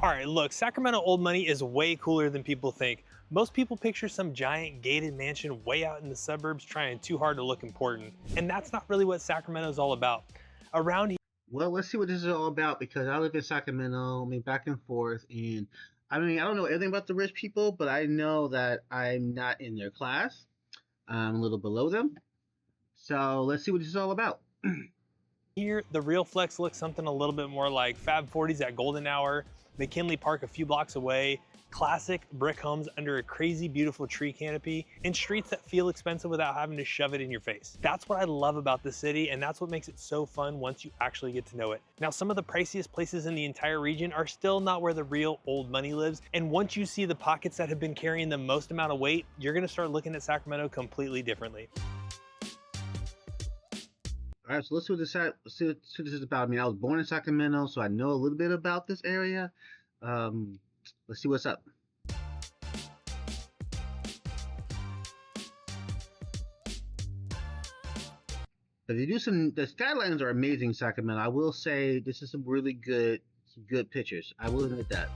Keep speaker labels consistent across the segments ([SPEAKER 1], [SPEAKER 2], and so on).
[SPEAKER 1] All right, look, Sacramento old money is way cooler than people think. Most people picture some giant gated mansion way out in the suburbs trying too hard to look important. And that's not really what Sacramento is all about. Around
[SPEAKER 2] Well, let's see what this is all about because I live in Sacramento, I mean, back and forth. And I mean, I don't know everything about the rich people, but I know that I'm not in their class. I'm a little below them. So let's see what this is all about.
[SPEAKER 1] here, the real flex looks something a little bit more like Fab 40s at Golden Hour, McKinley Park a few blocks away, classic brick homes under a crazy beautiful tree canopy, and streets that feel expensive without having to shove it in your face. That's what I love about the city, and that's what makes it so fun once you actually get to know it. Now, some of the priciest places in the entire region are still not where the real old money lives, and once you see the pockets that have been carrying the most amount of weight, you're gonna start looking at Sacramento completely differently.
[SPEAKER 2] All right, so let's see what see what this is about. I mean, I was born in Sacramento, so I know a little bit about this area. Um, let's see what's up. But they do the skylines are amazing in Sacramento. I will say this is some good pictures. I will admit that.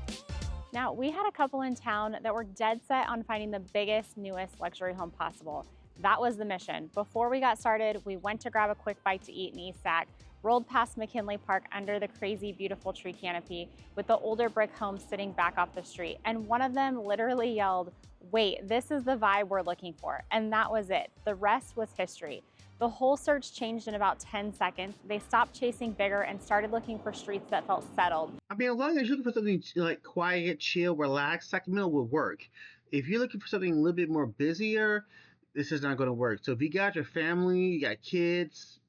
[SPEAKER 3] Now, we had a couple in town that were dead set on finding the biggest, newest luxury home possible. That was the mission. Before we got started, we went to grab a quick bite to eat in East Sac, rolled past McKinley Park under the crazy, beautiful tree canopy with the older brick homes sitting back off the street. And one of them literally yelled, "Wait, this is the vibe we're looking for." And that was it. The rest was history. The whole search changed in about 10 seconds. They stopped chasing bigger and started looking for streets that felt settled.
[SPEAKER 2] I mean, as long as you're looking for something like quiet, chill, relaxed, Sacramento will work. If you're looking for something a little bit more busier, this is not going to work. So if you got your family, you got kids,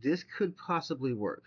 [SPEAKER 2] this could possibly work.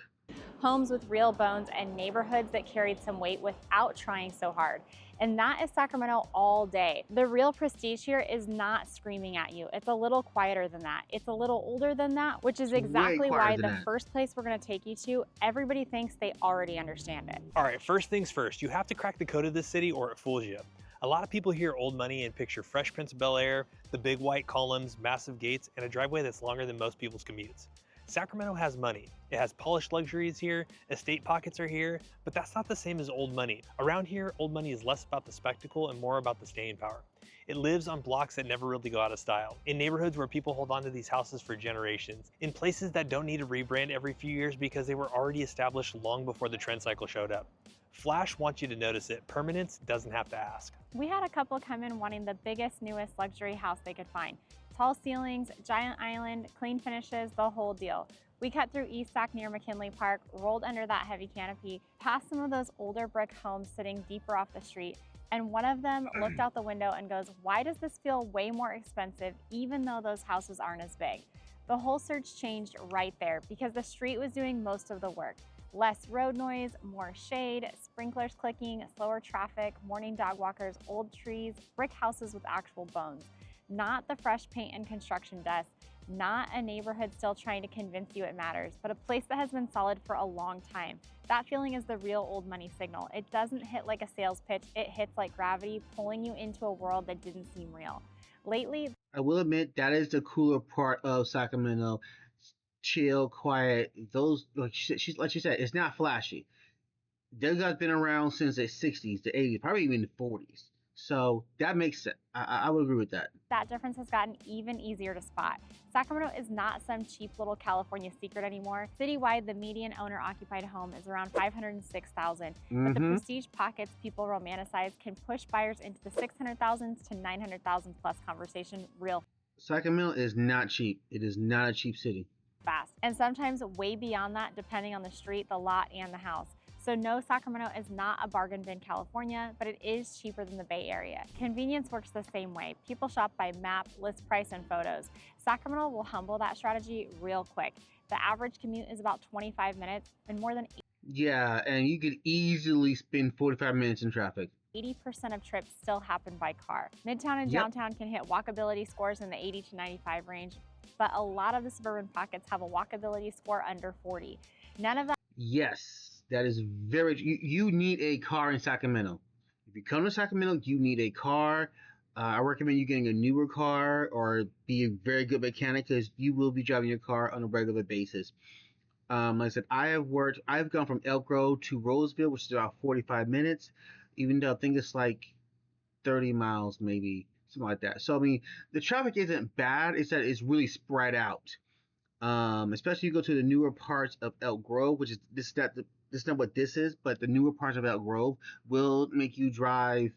[SPEAKER 3] Homes with real bones and neighborhoods that carried some weight without trying so hard. And that is Sacramento all day. The real prestige here is not screaming at you. It's a little quieter than that. It's a little older than that, which is exactly why the first place we're gonna take you to, everybody thinks they already understand it.
[SPEAKER 1] All right, first things first, you have to crack the code of this city or it fools you. A lot of people hear old money and picture Fresh Prince of Bel-Air, the big white columns, massive gates, and a driveway that's longer than most people's commutes. Sacramento has money. It has polished luxuries here, estate pockets are here, but that's not the same as old money. Around here, old money is less about the spectacle and more about the staying power. It lives on blocks that never really go out of style, in neighborhoods where people hold on to these houses for generations, in places that don't need to rebrand every few years because they were already established long before the trend cycle showed up. Flash wants you to notice it. Permanence doesn't have to ask.
[SPEAKER 3] We had a couple come in wanting the biggest, newest luxury house they could find. Tall ceilings, giant island, clean finishes, the whole deal. We cut through East Sac near McKinley Park, rolled under that heavy canopy, past some of those older brick homes sitting deeper off the street, and one of them looked out the window and goes, "Why does this feel way more expensive even though those houses aren't as big?" The whole search changed right there because the street was doing most of the work. Less road noise, more shade, sprinklers clicking, slower traffic, morning dog walkers, old trees, brick houses with actual bones. Not the fresh paint and construction dust, not a neighborhood still trying to convince you it matters, but a place that has been solid for a long time. That feeling is the real old money signal. It doesn't hit like a sales pitch, it hits like gravity, pulling you into a world that didn't seem real. Lately,
[SPEAKER 2] I will admit that is the cooler part of Sacramento. Chill, quiet. Those like she said, it's not flashy. Those guys been around since the '60s, the '80s, probably even the '40s. So that makes sense. I would agree with that.
[SPEAKER 3] That difference has gotten even easier to spot. Sacramento is not some cheap little California secret anymore. Citywide, the median owner-occupied home is around $506,000, but the prestige pockets people romanticize can push buyers into the $600,000 to $900,000 plus conversation real
[SPEAKER 2] Sacramento is not cheap. It is not a cheap city.
[SPEAKER 3] fast, and sometimes way beyond that depending on the street, the lot, and the house. So no, Sacramento is not a bargain bin California, but it is cheaper than the Bay Area. Convenience works the same way. People shop by map, list price, and photos. Sacramento will humble that strategy real quick. The average commute is about 25 minutes, and more than
[SPEAKER 2] Yeah, and you could easily spend 45 minutes in traffic.
[SPEAKER 3] 80% of trips still happen by car. Midtown and downtown can hit walkability scores in the 80 to 95 range, but a lot of the suburban pockets have a walkability score under 40. None of that.
[SPEAKER 2] Yes. That is you need a car in Sacramento. If you come to Sacramento, you need a car. I recommend you getting a newer car or be a very good mechanic because you will be driving your car on a regular basis. Like I said, I've gone from Elk Grove to Roseville, which is about 45 minutes, even though I think it's like 30 miles, maybe something like that. So I mean, the traffic isn't bad. It's that it's really spread out. Especially you go to the newer parts of Elk Grove, which is this is not what this is, but the newer parts of Elk Grove will make you drive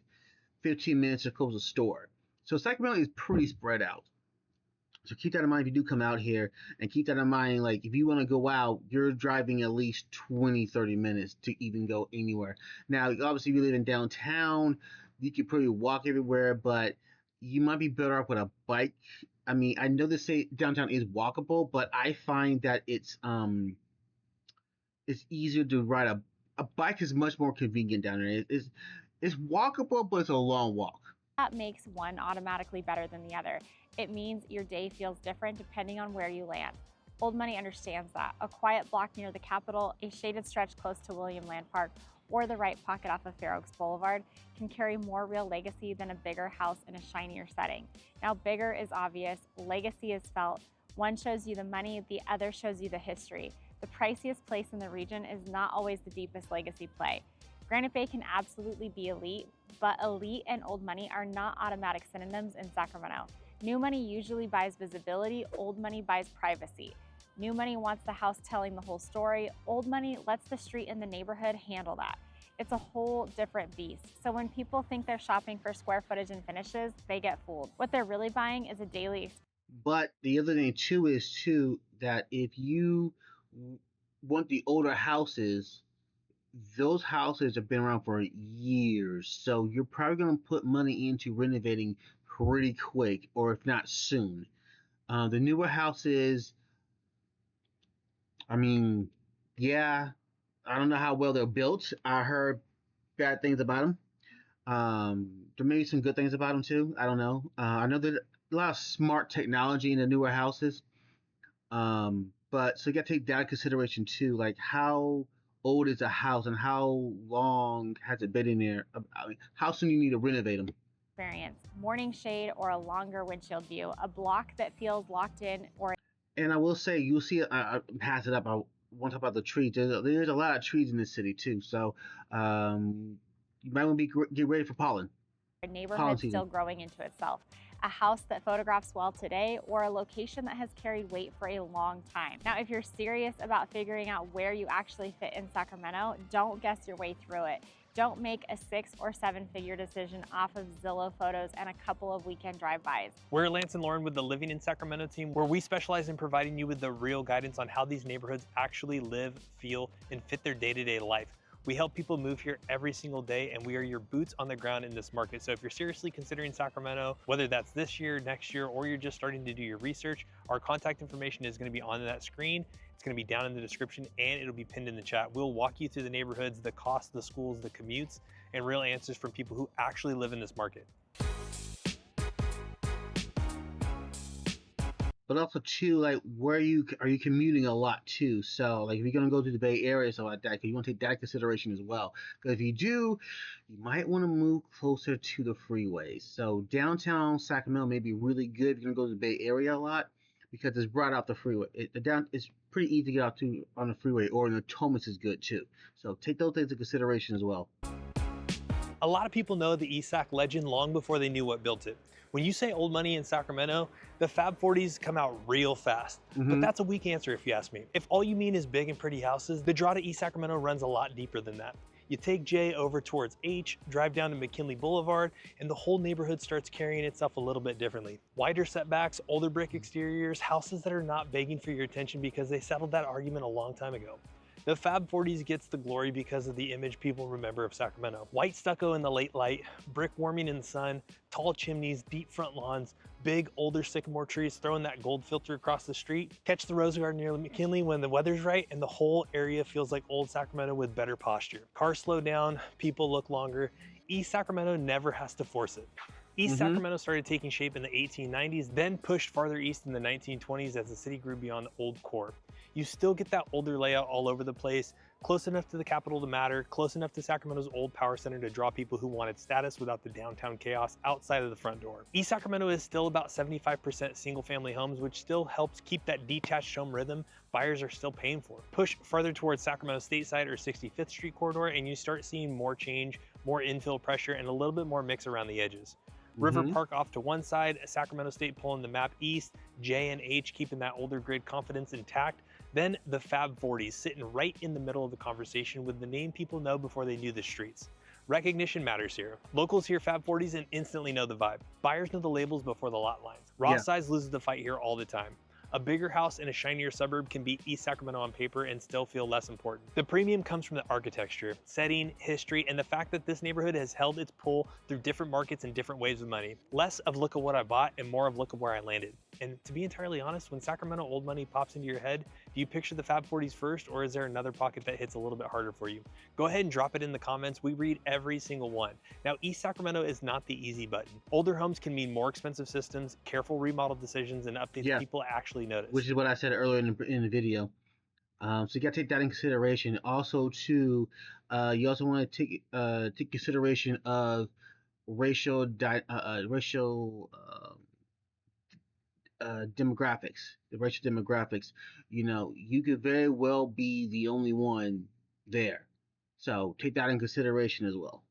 [SPEAKER 2] 15 minutes to close a store. So Sacramento is pretty spread out. So keep that in mind if you do come out here, and keep that in mind, like if you want to go out, you're driving at least 20-30 minutes to even go anywhere. Now, obviously, if you live in downtown, you could probably walk everywhere, but you might be better off with a bike. I mean, I know they say downtown is walkable, but I find that it's easier to ride a bike is much more convenient down there. It's walkable, but it's a long walk.
[SPEAKER 3] That makes one automatically better than the other. It means your day feels different depending on where you land. Old Money understands that. A quiet block near the Capitol, a shaded stretch close to William Land Park, or the right pocket off of Fair Oaks Boulevard can carry more real legacy than a bigger house in a shinier setting. Now, bigger is obvious, legacy is felt. One shows you the money, the other shows you the history. The priciest place in the region is not always the deepest legacy play. Granite Bay can absolutely be elite, but elite and old money are not automatic synonyms in Sacramento. New money usually buys visibility, old money buys privacy. New money wants the house telling the whole story. Old money lets the street and the neighborhood handle that. It's a whole different beast. So when people think they're shopping for square footage and finishes, they get fooled. What they're really buying is a daily experience.
[SPEAKER 2] But the other thing too is that if you want the older houses, those houses have been around for years, so you're probably going to put money into renovating pretty quick, or if not soon. The newer houses, I mean, yeah, I don't know how well they're built. I heard bad things about them. There may be some good things about them too. I don't know. I know there's a lot of smart technology in the newer houses. But so you got to take that into consideration too, like how old is a house and how long has it been in there? I mean, how soon you need to renovate them?
[SPEAKER 3] Experience, morning shade or a longer windshield view, a block that feels locked in or.
[SPEAKER 2] And I will say, you'll see, I pass it up. I want to talk about the trees. There's a lot of trees in this city too, so you might want to get ready for pollen.
[SPEAKER 3] A neighborhood still growing into itself. A house that photographs well today, or a location that has carried weight for a long time. Now, if you're serious about figuring out where you actually fit in Sacramento, don't guess your way through it. Don't make a 6 or 7 figure decision off of Zillow photos and a couple of weekend drive-bys.
[SPEAKER 1] We're Lance and Lauren with the Living in Sacramento team, where we specialize in providing you with the real guidance on how these neighborhoods actually live, feel, and fit their day-to-day life. We help people move here every single day, and we are your boots on the ground in this market. So if you're seriously considering Sacramento, whether that's this year, next year, or you're just starting to do your research, our contact information is going to be on that screen. It's going to be down in the description, and it'll be pinned in the chat. We'll walk you through the neighborhoods, the costs, the schools, the commutes, and real answers from people who actually live in this market.
[SPEAKER 2] But also too, like, where are you commuting a lot too? So like if you're gonna go to the Bay Area, so like that, because you want to take that into consideration as well. Because if you do, you might want to move closer to the freeways. So downtown Sacramento may be really good if you're gonna go to the Bay Area a lot, because it's right off the freeway. It's pretty easy to get out to on the freeway, or the Thomas is good too. So take those things into consideration as well.
[SPEAKER 1] A lot of people know the ESAC legend long before they knew what built it. When you say old money in Sacramento, the Fab 40s come out real fast. But that's a weak answer if you ask me. If all you mean is big and pretty houses, the draw to East Sacramento runs a lot deeper than that. You take J over towards H, drive down to McKinley Boulevard, and the whole neighborhood starts carrying itself a little bit differently. Wider setbacks, older brick exteriors, houses that are not begging for your attention because they settled that argument a long time ago. The Fab 40s gets the glory because of the image people remember of Sacramento. White stucco in the late light, brick warming in the sun, tall chimneys, deep front lawns, big older sycamore trees throwing that gold filter across the street. Catch the rose garden near McKinley when the weather's right and the whole area feels like old Sacramento with better posture. Cars slow down, people look longer. East Sacramento never has to force it. East Sacramento started taking shape in the 1890s, then pushed farther east in the 1920s as the city grew beyond the old core. You still get that older layout all over the place, Close enough to the capital to matter, close enough to Sacramento's old power center to draw people who wanted status without the downtown chaos outside of the front door. East Sacramento is still about 75% single-family homes, which still helps keep that detached home rhythm buyers are still paying for. Push farther towards Sacramento Stateside or 65th Street corridor and you start seeing more change, more infill pressure, and a little bit more mix around the edges. River Park off to one side, Sacramento State pulling the map east, J and H keeping that older grid confidence intact. Then the Fab 40s sitting right in the middle of the conversation with the name people know before they knew the streets. Recognition matters here. Locals hear Fab 40s and instantly know the vibe. Buyers know the labels before the lot lines. Raw size loses the fight here all the time. A bigger house in a shinier suburb can beat East Sacramento on paper and still feel less important. The premium comes from the architecture, setting, history, and the fact that this neighborhood has held its pull through different markets and different waves of money. Less of look at what I bought and more of look at where I landed. And to be entirely honest, when Sacramento old money pops into your head, do you picture the Fab 40s first, or is there another pocket that hits a little bit harder for you? Go ahead and drop it in the comments. We read every single one. Now, East Sacramento is not the easy button. Older homes can mean more expensive systems, careful remodel decisions, and updates people actually notice.
[SPEAKER 2] Which is what I said earlier in the video. So you got to take that in consideration. Also, too, you also want to take consideration of racial demographics, the racial demographics. You know, you could very well be the only one there. So take that in consideration as well.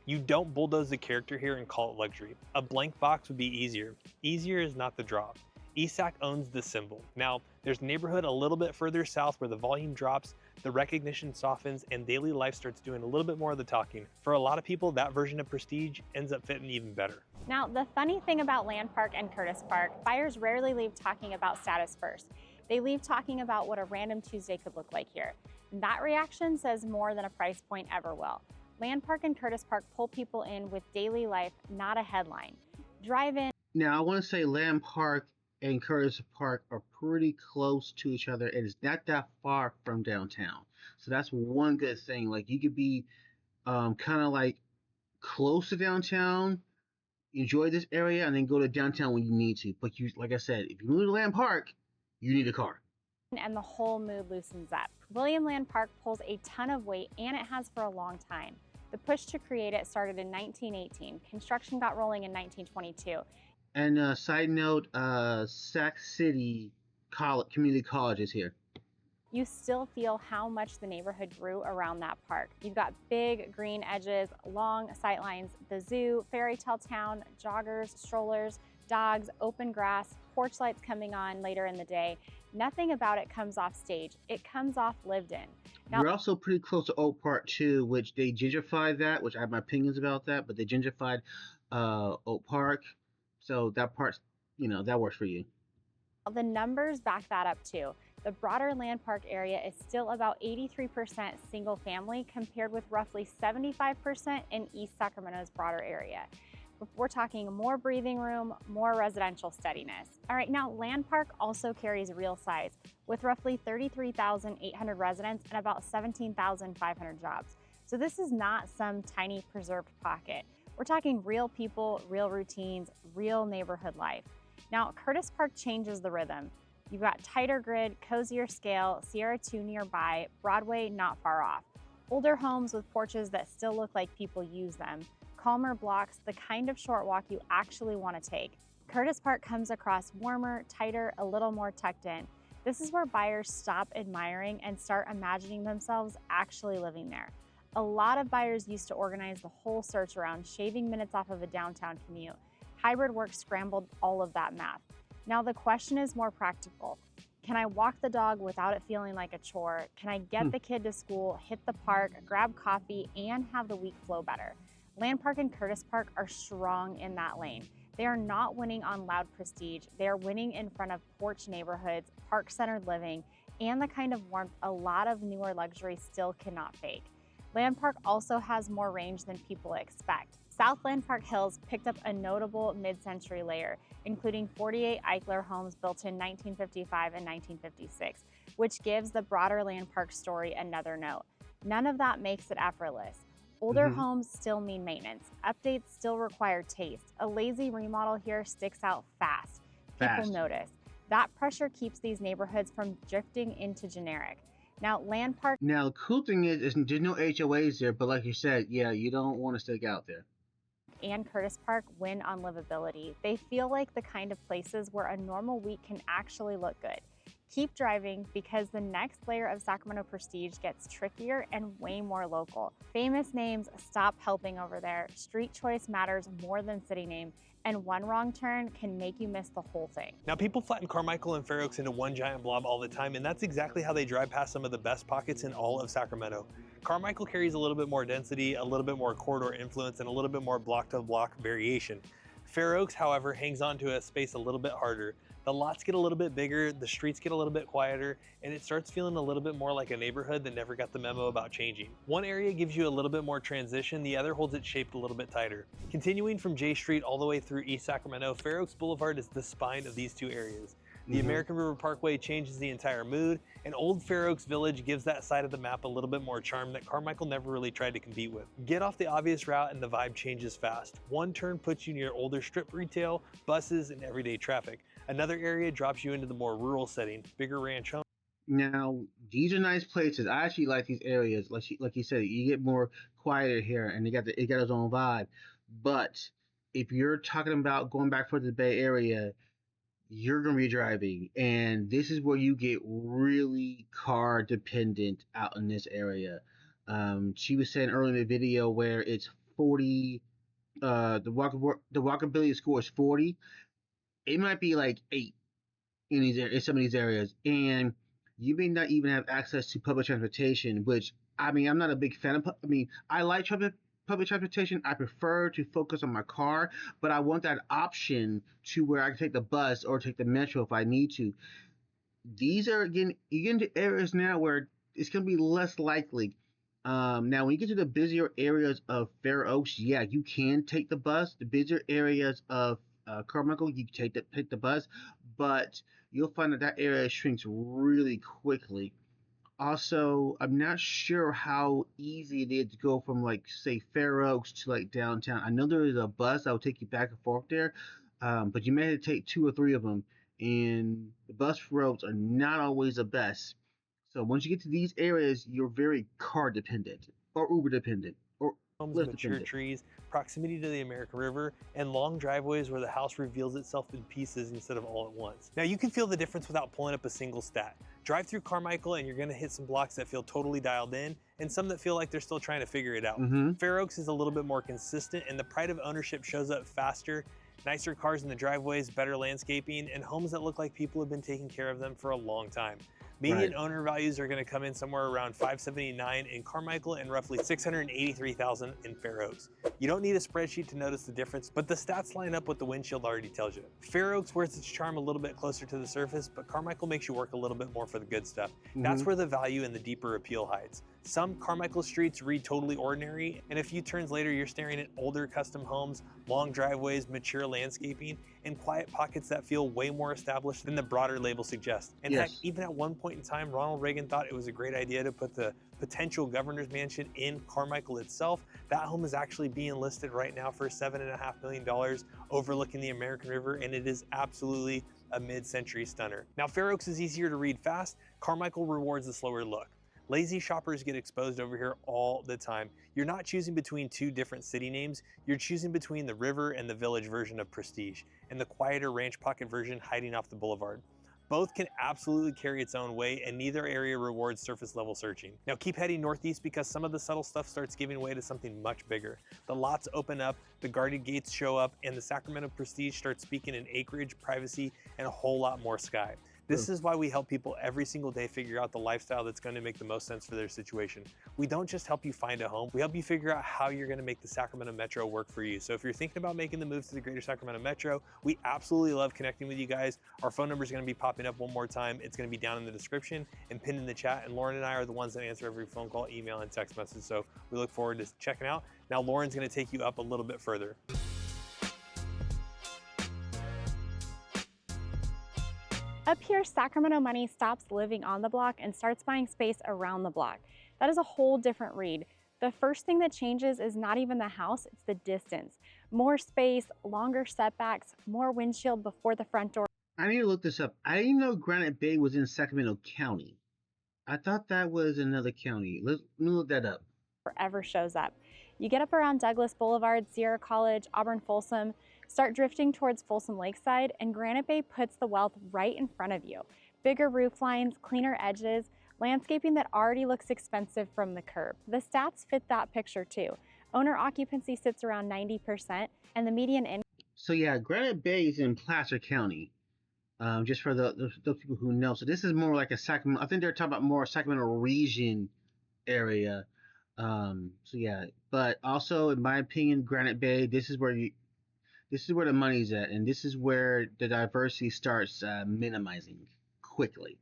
[SPEAKER 1] You don't bulldoze the character here and call it luxury. A blank box would be easier. Easier is not the draw. ESAC owns the symbol. Now, there's a neighborhood a little bit further south where the volume drops, the recognition softens, and daily life starts doing a little bit more of the talking. For a lot of people, that version of prestige ends up fitting even better.
[SPEAKER 3] Now, the funny thing about Land Park and Curtis Park, buyers rarely leave talking about status first. They leave talking about what a random Tuesday could look like here. That reaction says more than a price point ever will. Land Park and Curtis Park pull people in with daily life, not a headline. Drive in.
[SPEAKER 2] Now, I want to say Land Park and Curtis Park are pretty close to each other, and it's not that far from downtown. So that's one good thing. Like, you could be kind of like close to downtown, enjoy this area, and then go to downtown when you need to. But you, like I said, if you move to Land Park, you need a car.
[SPEAKER 3] And the whole mood loosens up. William Land Park pulls a ton of weight, and it has for a long time. The push to create it started in 1918. Construction got rolling in 1922.
[SPEAKER 2] And side note, Sac City Community College is here.
[SPEAKER 3] You still feel how much the neighborhood grew around that park. You've got big green edges, long sightlines, the zoo, fairy tale town, joggers, strollers, dogs, open grass, porch lights coming on later in the day. Nothing about it comes off stage. It comes off lived in. Now,
[SPEAKER 2] we're also pretty close to Oak Park too, which they gentrified that, which I have my opinions about that, but they gentrified Oak Park. So that part's, you know, that works for you.
[SPEAKER 3] The numbers back that up too. The broader Land Park area is still about 83% single family compared with roughly 75% in East Sacramento's broader area. We're talking more breathing room, more residential steadiness. All right, now Land Park also carries real size with roughly 33,800 residents and about 17,500 jobs. So this is not some tiny preserved pocket. We're talking real people, real routines, real neighborhood life. Now, Curtis Park changes the rhythm. You've got tighter grid, cozier scale, Sierra 2 nearby, Broadway not far off. Older homes with porches that still look like people use them. Calmer blocks, the kind of short walk you actually want to take. Curtis Park comes across warmer, tighter, a little more tucked in. This is where buyers stop admiring and start imagining themselves actually living there. A lot of buyers used to organize the whole search around shaving minutes off of a downtown commute. Hybrid work scrambled all of that math. Now the question is more practical. Can I walk the dog without it feeling like a chore? Can I get the kid to school, hit the park, grab coffee, and have the week flow better? Land Park and Curtis Park are strong in that lane. They are not winning on loud prestige. They are winning in front of porch neighborhoods, park-centered living, and the kind of warmth a lot of newer luxury still cannot fake. Land Park also has more range than people expect. South Land Park Hills picked up a notable mid-century layer, including 48 Eichler homes built in 1955 and 1956, which gives the broader Land Park story another note. None of that makes it effortless. Older homes still mean maintenance. Updates still require taste. A lazy remodel here sticks out fast. People notice. That pressure keeps these neighborhoods from drifting into generic. Now, Land Park
[SPEAKER 2] Now, the cool thing is there's no HOAs there, but like you said, yeah, you don't want to stick out there.
[SPEAKER 3] and Curtis Park win on livability. They feel like the kind of places where a normal week can actually look good. Keep driving because the next layer of Sacramento prestige gets trickier and way more local. Famous names stop helping over there. Street choice matters more than city name, and one wrong turn can make you miss the whole thing.
[SPEAKER 1] Now, people flatten Carmichael and Fair Oaks into one giant blob all the time, and that's exactly how they drive past some of the best pockets in all of Sacramento. Carmichael carries a little bit more density, a little bit more corridor influence, and a little bit more block-to-block variation. Fair Oaks, however, hangs on to a space a little bit harder. The lots get a little bit bigger, the streets get a little bit quieter, and it starts feeling a little bit more like a neighborhood that never got the memo about changing. One area gives you a little bit more transition, the other holds it shaped a little bit tighter. Continuing from J Street all the way through East Sacramento, Fair Oaks Boulevard is the spine of these two areas. The American River Parkway changes the entire mood, and Old Fair Oaks Village gives that side of the map a little bit more charm that Carmichael never really tried to compete with. Get off the obvious route and the vibe changes fast. One turn puts you near older strip retail, buses, and everyday traffic. Another area drops you into the more rural setting, bigger ranch homes.
[SPEAKER 2] Now, these are nice places. I actually like these areas. Like you said, you get more quieter here, and it got its own vibe. But if you're talking about going back for the Bay Area, you're going to be driving, and this is where you get really car dependent out in this area. She was saying earlier in the video where it's 40, the walkability score is 40. It might be like 8 in some of these areas, and you may not even have access to public transportation. Which, I mean, I'm not a big fan of. I mean, I like public transportation. I prefer to focus on my car, but I want that option to where I can take the bus or take the metro if I need to. These are, again, you get into areas now where it's going to be less likely. Now, when you get to the busier areas of Fair Oaks, yeah, you can take the bus. The busier areas of Carmichael, you can take the bus, but you'll find that area shrinks really quickly. Also, I'm not sure how easy it is to go from, like, say, Fair Oaks to, like, downtown. I know there is a bus that will take you back and forth there, but you may have to take 2 or 3 of them, and the bus routes are not always the best. So once you get to these areas, you're very car dependent, or Uber dependent, or
[SPEAKER 1] Homes,
[SPEAKER 2] Lyft
[SPEAKER 1] mature
[SPEAKER 2] dependent.
[SPEAKER 1] trees, proximity to the American River, and long driveways where the house reveals itself in pieces instead of all at once. Now, you can feel the difference without pulling up a single stat. Drive through Carmichael and you're going to hit some blocks that feel totally dialed in and some that feel like they're still trying to figure it out. Fair Oaks is a little bit more consistent, and the pride of ownership shows up faster. Nicer cars in the driveways, better landscaping, and homes that look like people have been taking care of them for a long time. Median owner values are going to come in somewhere around $579 in Carmichael and roughly $683,000 in Fair Oaks. You don't need a spreadsheet to notice the difference, but the stats line up what the windshield already tells you. Fair Oaks wears its charm a little bit closer to the surface, but Carmichael makes you work a little bit more for the good stuff. That's where the value and the deeper appeal hides. Some Carmichael streets read totally ordinary, and a few turns later you're staring at older custom homes, long driveways, mature landscaping, and quiet pockets that feel way more established than the broader label suggests. And heck, even at one point in time, Ronald Reagan thought it was a great idea to put the potential governor's mansion in Carmichael itself. That home is actually being listed right now for $7.5 million overlooking the American River, and it is absolutely a mid-century stunner. Now, Fair Oaks is easier to read fast. Carmichael rewards the slower look. Lazy shoppers get exposed over here all the time. You're not choosing between 2 different city names, you're choosing between the river and the village version of prestige, and the quieter ranch pocket version hiding off the boulevard. Both can absolutely carry its own way, and neither area rewards surface level searching. Now keep heading northeast because some of the subtle stuff starts giving way to something much bigger. The lots open up, the guarded gates show up, and the Sacramento prestige starts speaking in acreage, privacy, and a whole lot more sky. This is why we help people every single day figure out the lifestyle that's going to make the most sense for their situation. We don't just help you find a home, we help you figure out how you're going to make the Sacramento Metro work for you. So if you're thinking about making the move to the greater Sacramento Metro, we absolutely love connecting with you guys. Our phone number is going to be popping up one more time. It's going to be down in the description and pinned in the chat. And Lauren and I are the ones that answer every phone call, email, and text message. So we look forward to checking out. Now Lauren's going to take you up a little bit further.
[SPEAKER 3] Up here, Sacramento money stops living on the block and starts buying space around the block. That is a whole different read. The first thing that changes is not even the house, it's the distance. More space, longer setbacks, more windshield before the front door.
[SPEAKER 2] I need to look this up. I didn't know Granite Bay was in Sacramento County. I thought that was another county. Let me look that up.
[SPEAKER 3] Ever shows up. You get up around Douglas Boulevard, Sierra College, Auburn Folsom, start drifting towards Folsom Lakeside, and Granite Bay puts the wealth right in front of you. Bigger roof lines, cleaner edges, landscaping that already looks expensive from the curb. The stats fit that picture too. Owner occupancy sits around 90%, and the median income.
[SPEAKER 2] So yeah, Granite Bay is in Placer County. Just for those people who know. So this is more like a Sacramento. I think they're talking about more Sacramento region area. So yeah, but also in my opinion, Granite Bay, this is where the money's at, and this is where the diversity starts minimizing quickly.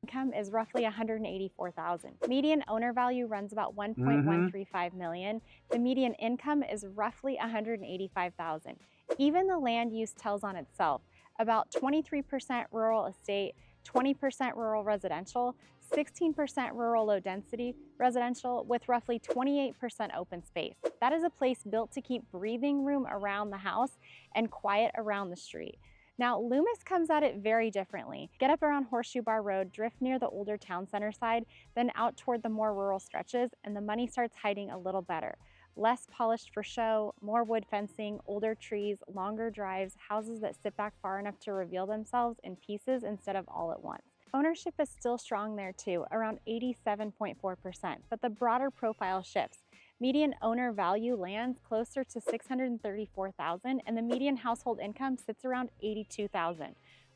[SPEAKER 3] Income is roughly $184,000. Median owner value runs about $1.135 million. The median income is roughly $185,000. Even the land use tells on itself. About 23% rural estate, 20% rural residential, 16% rural low density residential, with roughly 28% open space. That is a place built to keep breathing room around the house and quiet around the street. Now, Loomis comes at it very differently. Get up around Horseshoe Bar Road, drift near the older town center side, then out toward the more rural stretches, and the money starts hiding a little better. Less polished for show, more wood fencing, older trees, longer drives, houses that sit back far enough to reveal themselves in pieces instead of all at once. Ownership is still strong there too, around 87.4%, but the broader profile shifts. Median owner value lands closer to $634,000, and the median household income sits around $82,000.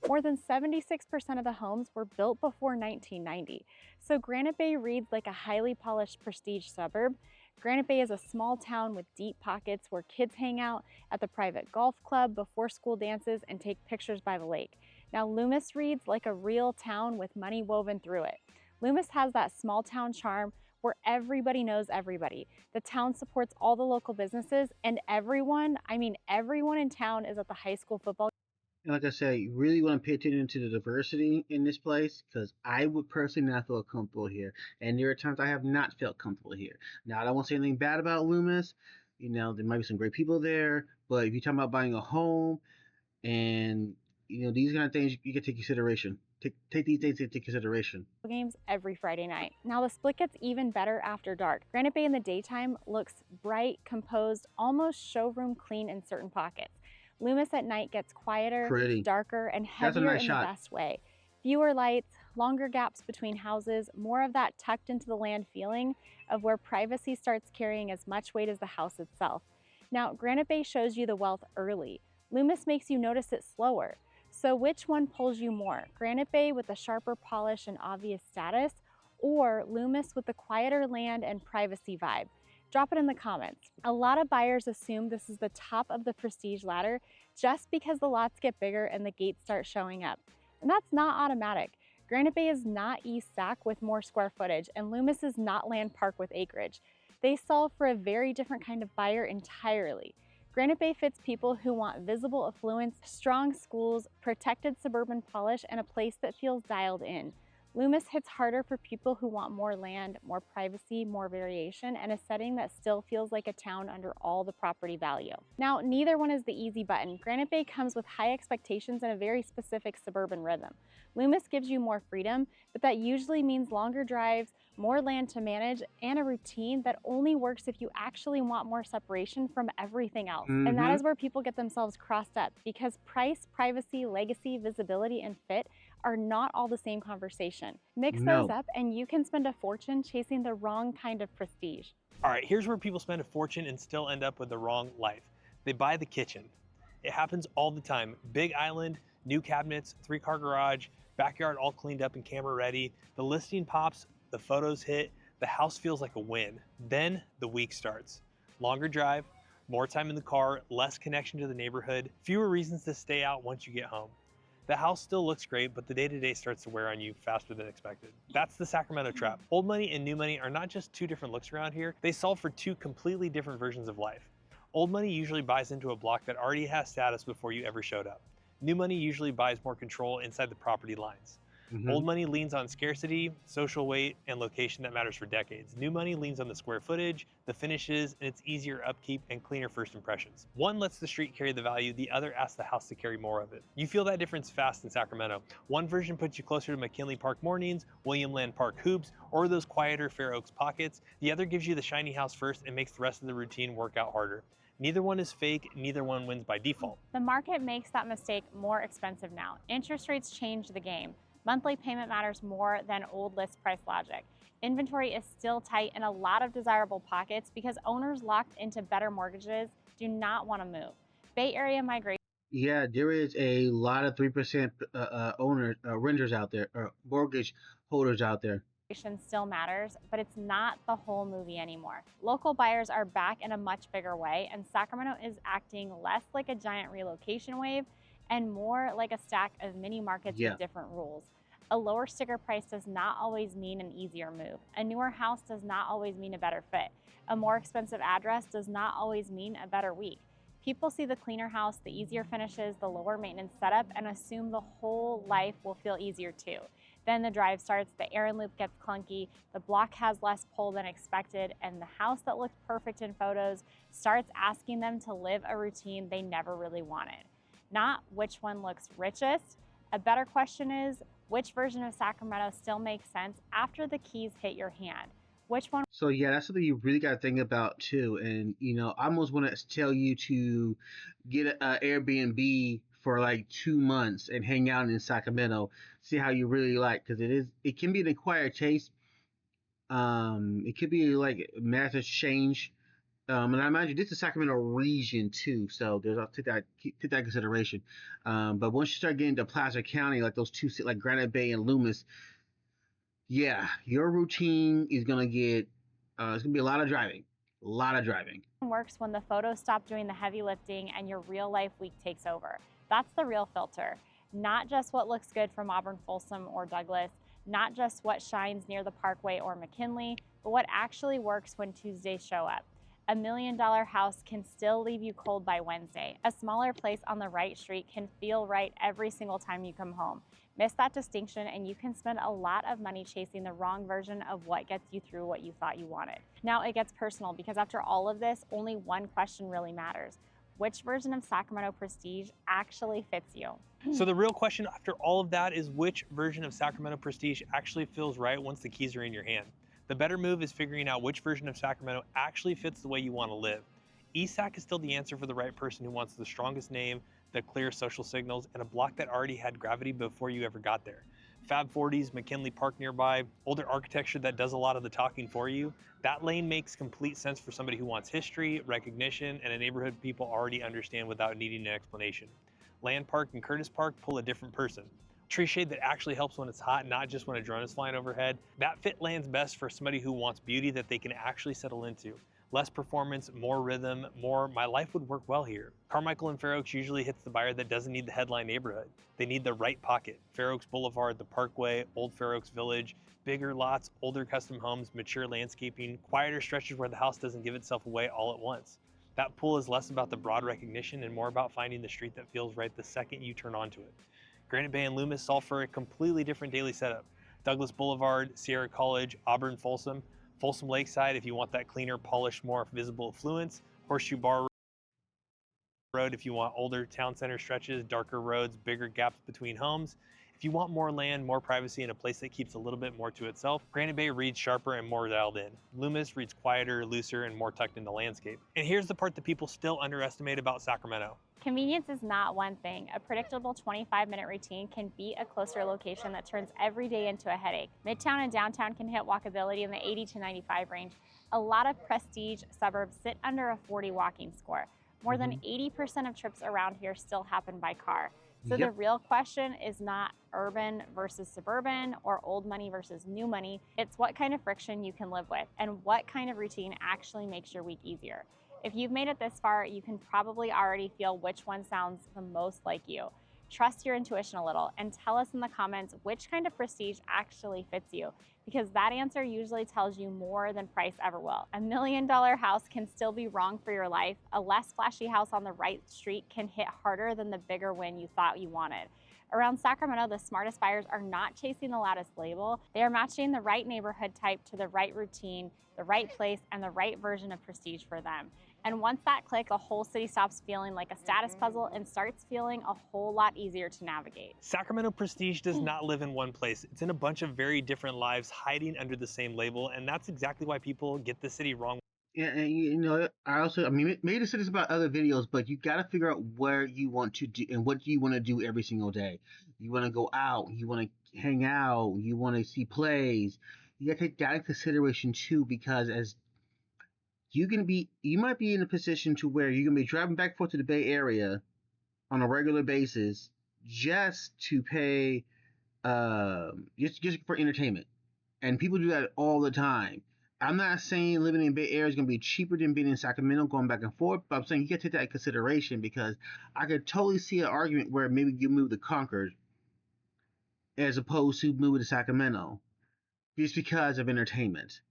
[SPEAKER 3] More than 76% of the homes were built before 1990. So Granite Bay reads like a highly polished prestige suburb. Granite Bay is a small town with deep pockets where kids hang out at the private golf club before school dances and take pictures by the lake. Now Loomis reads like a real town with money woven through it. Loomis has that small town charm where everybody knows everybody. The town supports all the local businesses, and everyone, I mean everyone in town is at the high school football.
[SPEAKER 2] And like I said, you really want to pay attention to the diversity in this place, because I would personally not feel comfortable here. And there are times I have not felt comfortable here. Now, I don't want to say anything bad about Loomis. You know, there might be some great people there, but if you're talking about buying a home and, you know, these kind of things, you can take consideration. Take these things into consideration.
[SPEAKER 3] Games every Friday night. Now the split gets even better after dark. Granite Bay in the daytime looks bright, composed, almost showroom clean in certain pockets. Loomis at night gets quieter, darker, and heavier in the best way. Fewer lights, longer gaps between houses, more of that tucked into the land feeling of where privacy starts carrying as much weight as the house itself. Now, Granite Bay shows you the wealth early. Loomis makes you notice it slower. So which one pulls you more? Granite Bay with the sharper polish and obvious status, or Loomis with the quieter land and privacy vibe? Drop it in the comments. A lot of buyers assume this is the top of the prestige ladder just because the lots get bigger and the gates start showing up. And that's not automatic. Granite Bay is not East Sac with more square footage, and Loomis is not Land Park with acreage. They solve for a very different kind of buyer entirely. Granite Bay fits people who want visible affluence, strong schools, protected suburban polish, and a place that feels dialed in. Loomis hits harder for people who want more land, more privacy, more variation, and a setting that still feels like a town under all the property value. Now, neither one is the easy button. Granite Bay comes with high expectations and a very specific suburban rhythm. Loomis gives you more freedom, but that usually means longer drives, more land to manage, and a routine that only works if you actually want more separation from everything else. And that is where people get themselves crossed up, because price, privacy, legacy, visibility, and fit are not all the same conversation. Mix those up and you can spend a fortune chasing the wrong kind of prestige.
[SPEAKER 1] All right, here's where people spend a fortune and still end up with the wrong life. They buy the kitchen. It happens all the time. Big island, new cabinets, 3-car garage, backyard all cleaned up and camera ready. The listing pops, the photos hit, the house feels like a win. Then the week starts. Longer drive, more time in the car, less connection to the neighborhood, fewer reasons to stay out once you get home. The house still looks great, but the day-to-day starts to wear on you faster than expected. That's the Sacramento trap. Old money and new money are not just two different looks around here, they solve for two completely different versions of life. Old money usually buys into a block that already has status before you ever showed up. New money usually buys more control inside the property lines. Old money leans on scarcity, social weight, and location that matters for decades. New money leans on the square footage, the finishes, and its easier upkeep and cleaner first impressions. One lets the street carry the value, the other asks the house to carry more of it. You feel that difference fast in Sacramento. One version puts you closer to McKinley Park mornings, William Land Park hoops, or those quieter Fair Oaks pockets. The other gives you the shiny house first and makes the rest of the routine work out harder. Neither one is fake, neither one wins by default.
[SPEAKER 3] The market makes that mistake more expensive now. Interest rates change the game. Monthly payment matters more than old list price logic. Inventory is still tight in a lot of desirable pockets because owners locked into better mortgages do not want to move. Bay Area migration.
[SPEAKER 2] Yeah, there is a lot of 3% renters out there, or mortgage holders out there.
[SPEAKER 3] Still matters, but it's not the whole movie anymore. Local buyers are back in a much bigger way, and Sacramento is acting less like a giant relocation wave and more like a stack of mini markets with different rules. A lower sticker price does not always mean an easier move. A newer house does not always mean a better fit. A more expensive address does not always mean a better week. People see the cleaner house, the easier finishes, the lower maintenance setup, and assume the whole life will feel easier too. Then the drive starts, the air and loop gets clunky, the block has less pull than expected, and the house that looked perfect in photos starts asking them to live a routine they never really wanted. Not which one looks richest. A better question is, which version of Sacramento still makes sense after the keys hit your hand? Which one?
[SPEAKER 2] So yeah, that's something you really got to think about too. And I almost want to tell you to get an Airbnb for like 2 months and hang out in Sacramento, see how you really like, because it can be an acquired taste. It could be like massive change. And I imagine this is Sacramento region too, so I'll take that into consideration. But once you start getting to Placer County, like those two, like Granite Bay and Loomis, yeah, your routine is gonna get it's gonna be a lot of driving,
[SPEAKER 3] Works when the photos stop doing the heavy lifting and your real life week takes over. That's the real filter. Not just what looks good from Auburn, Folsom, or Douglas, not just what shines near the Parkway or McKinley, but what actually works when Tuesdays show up. $1 million house can still leave you cold by Wednesday. A smaller place on the right street can feel right every single time you come home. Miss that distinction and you can spend a lot of money chasing the wrong version of what gets you through what you thought you wanted. Now it gets personal because after all of this, only one question really matters. Which version of Sacramento Prestige actually fits you?
[SPEAKER 1] So the real question after all of that is which version of Sacramento Prestige actually feels right once the keys are in your hand. The better move is figuring out which version of Sacramento actually fits the way you want to live. ESAC is still the answer for the right person who wants the strongest name, the clear social signals, and a block that already had gravity before you ever got there. Fab 40s, McKinley Park nearby, older architecture that does a lot of the talking for you. That lane makes complete sense for somebody who wants history, recognition, and a neighborhood people already understand without needing an explanation. Land Park and Curtis Park pull a different person. Tree shade that actually helps when it's hot, not just when a drone is flying overhead. That fit lands best for somebody who wants beauty that they can actually settle into. Less performance, more rhythm, more my life would work well here. Carmichael and Fair Oaks usually hits the buyer that doesn't need the headline neighborhood. They need the right pocket. Fair Oaks Boulevard, the Parkway, Old Fair Oaks Village, bigger lots, older custom homes, mature landscaping, quieter stretches where the house doesn't give itself away all at once. That pool is less about the broad recognition and more about finding the street that feels right the second you turn onto it. Granite Bay and Loomis solve for a completely different daily setup. Douglas Boulevard, Sierra College, Auburn, Folsom, Folsom Lakeside if you want that cleaner, polished, more visible affluence, Horseshoe Bar Road if you want older town center stretches, darker roads, bigger gaps between homes. If you want more land, more privacy, and a place that keeps a little bit more to itself, Granite Bay reads sharper and more dialed in. Loomis reads quieter, looser, and more tucked in the landscape. And here's the part that people still underestimate about Sacramento.
[SPEAKER 3] Convenience is not one thing. A predictable 25-minute routine can beat a closer location that turns every day into a headache. Midtown and downtown can hit walkability in the 80 to 95 range. A lot of prestige suburbs sit under a 40 walking score. More than 80% of trips around here still happen by car. So the real question is not urban versus suburban or old money versus new money. It's what kind of friction you can live with and what kind of routine actually makes your week easier. If you've made it this far, you can probably already feel which one sounds the most like you. Trust your intuition a little and tell us in the comments which kind of prestige actually fits you, because that answer usually tells you more than price ever will. $1 million house can still be wrong for your life. A less flashy house on the right street can hit harder than the bigger win you thought you wanted. Around Sacramento, the smartest buyers are not chasing the loudest label. They are matching the right neighborhood type to the right routine, the right place, and the right version of prestige for them. And once that click, a whole city stops feeling like a status puzzle and starts feeling a whole lot easier to navigate.
[SPEAKER 1] Sacramento prestige does not live in one place. It's in a bunch of very different lives hiding under the same label, and that's exactly why people get the city wrong.
[SPEAKER 2] Yeah, and you know, I mean, maybe this is about other videos, but you got to figure out where you want to do and what you want to do every single day. You want to go out, you want to hang out, you want to see plays. You got to take that into consideration too, because as you might be in a position to where you're gonna be driving back and forth to the Bay Area on a regular basis just to pay, just for entertainment, and people do that all the time. I'm not saying living in Bay Area is going to be cheaper than being in Sacramento going back and forth, but I'm saying you got to take that into consideration, because I could totally see an argument where maybe you move to Concord as opposed to moving to Sacramento just because of entertainment.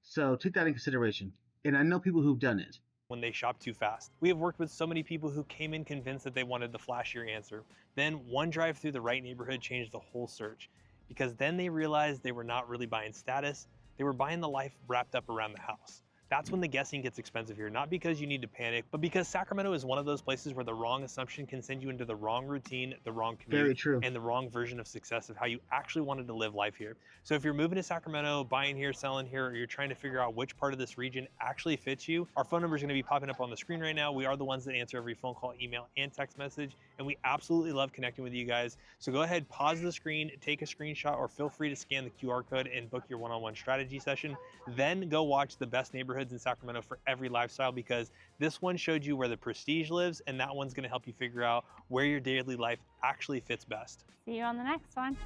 [SPEAKER 2] So take that into consideration. And I know people who've done it.
[SPEAKER 1] When they shop too fast. We have worked with so many people who came in convinced that they wanted the flashier answer. Then one drive through the right neighborhood changed the whole search, because then they realized they were not really buying status, they were buying the life wrapped up around the house. That's when the guessing gets expensive here, not because you need to panic, but because Sacramento is one of those places where the wrong assumption can send you into the wrong routine, the wrong commute,
[SPEAKER 2] Very true.
[SPEAKER 1] and the wrong version of success of how you actually wanted to live life here. So if you're moving to Sacramento, buying here, selling here, or you're trying to figure out which part of this region actually fits you, our phone number is going to be popping up on the screen right now. We are the ones that answer every phone call, email, and text message, and we absolutely love connecting with you guys. So go ahead, pause the screen, take a screenshot, or feel free to scan the QR code and book your one-on-one strategy session. Then go watch the best neighborhoods in Sacramento for every lifestyle, because this one showed you where the prestige lives, and that one's going to help you figure out where your daily life actually fits best.
[SPEAKER 3] See you on the next one.